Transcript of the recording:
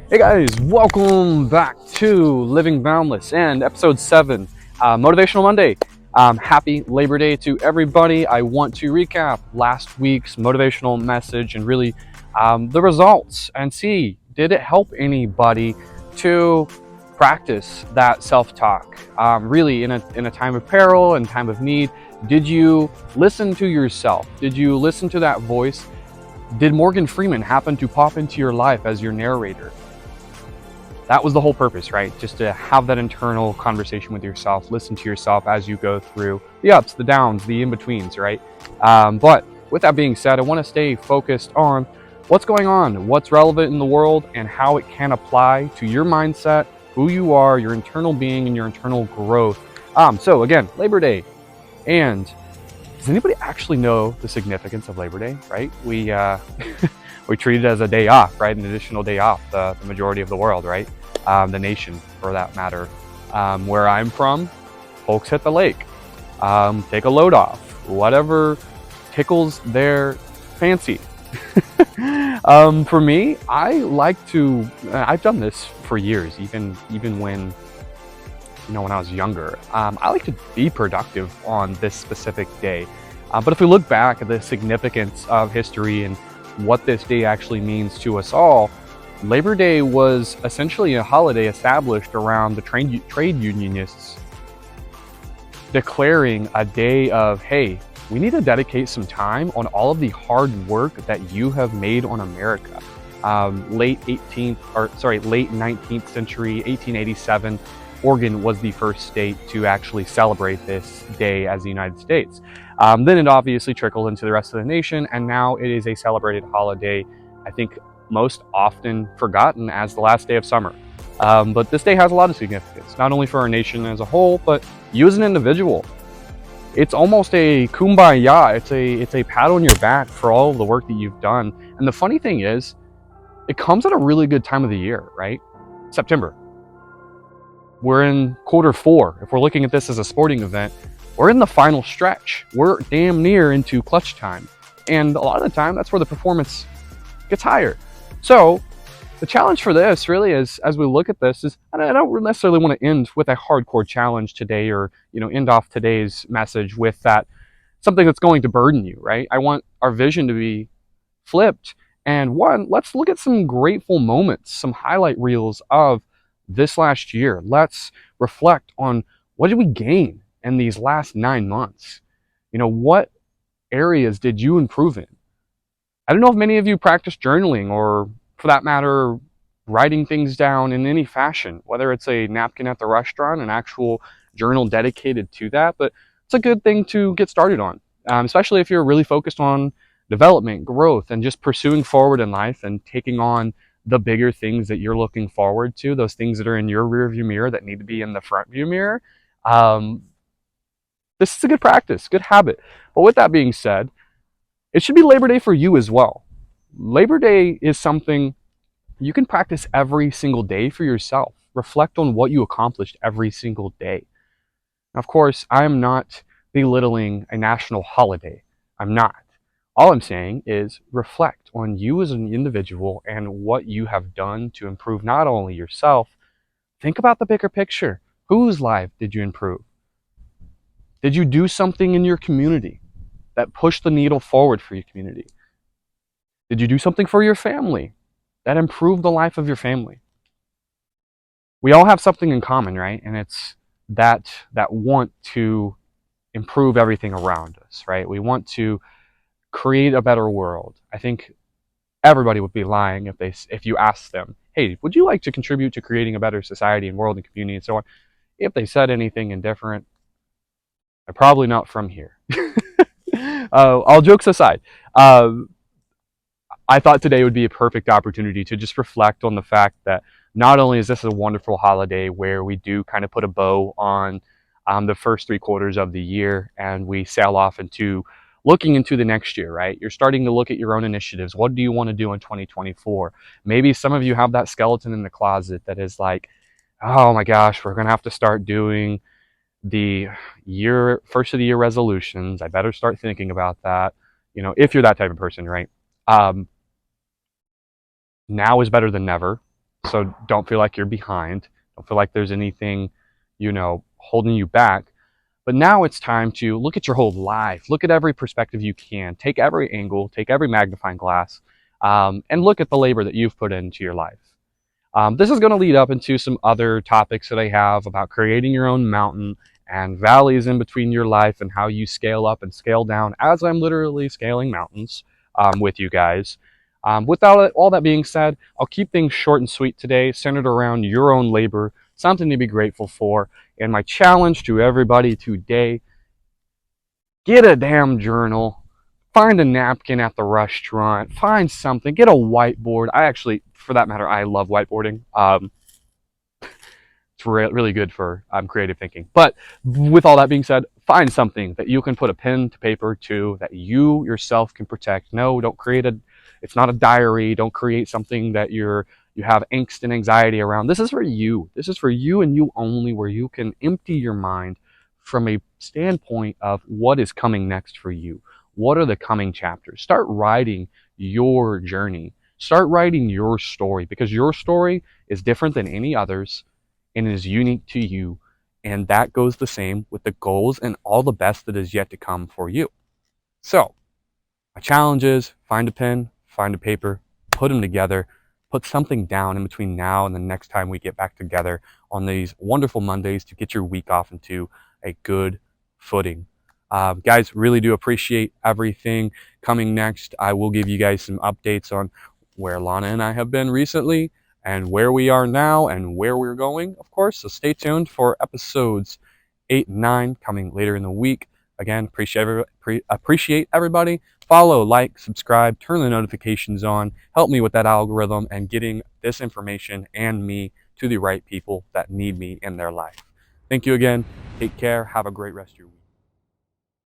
Hey guys, welcome back to Living Boundless and episode 7, Motivational Monday. Happy Labor Day to everybody. I want to recap last week's motivational message and really the results and see, did it help anybody to practice that self-talk? Really in a time of peril and time of need, did you listen to yourself? Did you listen to that voice? Did Morgan Freeman happen to pop into your life as your narrator? That was the whole purpose, right? Just to have that internal conversation with yourself, listen to yourself as you go through the ups, the downs, the in-betweens, right? But with that being said, I want to stay focused on what's going on, what's relevant in the world, and how it can apply to your mindset, who you are, your internal being, and your internal growth. So again, Labor Day. And does anybody actually know the significance of Labor Day, right? We treat it as a day off, right? An additional day off, the majority of the world, right? The nation, for that matter. Where I'm from, folks hit the lake, take a load off, whatever tickles their fancy. For me, I like to, I've done this for years, even when, when I was younger. I like to be productive on this specific day. But if we look back at the significance of history and what this day actually means to us all, Labor Day was essentially a holiday established around the trade unionists declaring a day of, hey, we need to dedicate some time on all of the hard work that you have made on America. Late 19th century, 1887, Oregon was the first state to actually celebrate this day as the United States. Then it obviously trickled into the rest of the nation, and now it is a celebrated holiday, I think most often forgotten as the last day of summer. But this day has a lot of significance, not only for our nation as a whole, but you as an individual. It's almost a kumbaya, it's a pat on your back for all of the work that you've done. And the funny thing is, it comes at a really good time of the year, right? September. We're in quarter 4. If we're looking at this as a sporting event, we're in the final stretch. We're damn near into clutch time. And a lot of the time, that's where the performance gets higher. So the challenge for this really is, as we look at this, is I don't necessarily want to end with a hardcore challenge today, or end off today's message with that something that's going to burden you, right? I want our vision to be flipped. And one, let's look at some grateful moments, some highlight reels of this last year. Let's reflect on what did we gain in these last 9 months. What areas did you improve in? I don't know if many of you practice journaling, or for that matter, writing things down in any fashion, whether it's a napkin at the restaurant, an actual journal dedicated to that, but it's a good thing to get started on, especially if you're really focused on development, growth, and just pursuing forward in life and taking on the bigger things that you're looking forward to, those things that are in your rear view mirror that need to be in the front view mirror. This is a good practice, good habit. But with that being said, it should be Labor Day for you as well. Labor Day is something you can practice every single day for yourself. Reflect on what you accomplished every single day. Now, of course, I am not belittling a national holiday. I'm not. All I'm saying is reflect on you as an individual and what you have done to improve not only yourself. Think about the bigger picture. Whose life did you improve? Did you do something in your community that pushed the needle forward for your community? Did you do something for your family that improved the life of your family? We all have something in common, right? And it's that want to improve everything around us, right? We want to create a better world. I think everybody would be lying if you asked them, hey, would you like to contribute to creating a better society and world and community and so on? If they said anything indifferent, they're probably not from here. All jokes aside, I thought today would be a perfect opportunity to just reflect on the fact that not only is this a wonderful holiday where we do kind of put a bow on the first 3 quarters of the year and we sail off into looking into the next year, right? You're starting to look at your own initiatives. What do you want to do in 2024? Maybe some of you have that skeleton in the closet that is like, oh my gosh, we're going to have to start doing the first of the year resolutions. I better start thinking about that. If you're that type of person, right? Now is better than never. So don't feel like you're behind. Don't feel like there's anything, holding you back. But now it's time to look at your whole life. Look at every perspective you can. Take every angle, take every magnifying glass, and look at the labor that you've put into your life. This is going to lead up into some other topics that I have about creating your own mountain and valleys in between your life and how you scale up and scale down as I'm literally scaling mountains with you guys. Without all that being said, I'll keep things short and sweet today, centered around your own labor, something to be grateful for. And my challenge to everybody today, get a damn journal, find a napkin at the restaurant, find something, get a whiteboard. I actually, for that matter, I love whiteboarding. It's really good for creative thinking. But with all that being said, find something that you can put a pen to paper to, that you yourself can protect. No, don't create it's not a diary. Don't create something that you have angst and anxiety around. This is for you. This is for you and you only, where you can empty your mind from a standpoint of what is coming next for you. What are the coming chapters? Start writing your journey. Start writing your story, because your story is different than any others and is unique to you. And that goes the same with the goals and all the best that is yet to come for you. So, my challenge is find a pen, find a paper, put them together, put something down in between now and the next time we get back together on these wonderful Mondays to get your week off into a good footing. Guys, really do appreciate everything coming next. I will give you guys some updates on where Lana and I have been recently and where we are now and where we're going, of course. So stay tuned for episodes 8 and 9 coming later in the week. Again, appreciate everybody. Follow, like, subscribe, turn the notifications on. Help me with that algorithm and getting this information and me to the right people that need me in their life. Thank you again. Take care. Have a great rest of your week.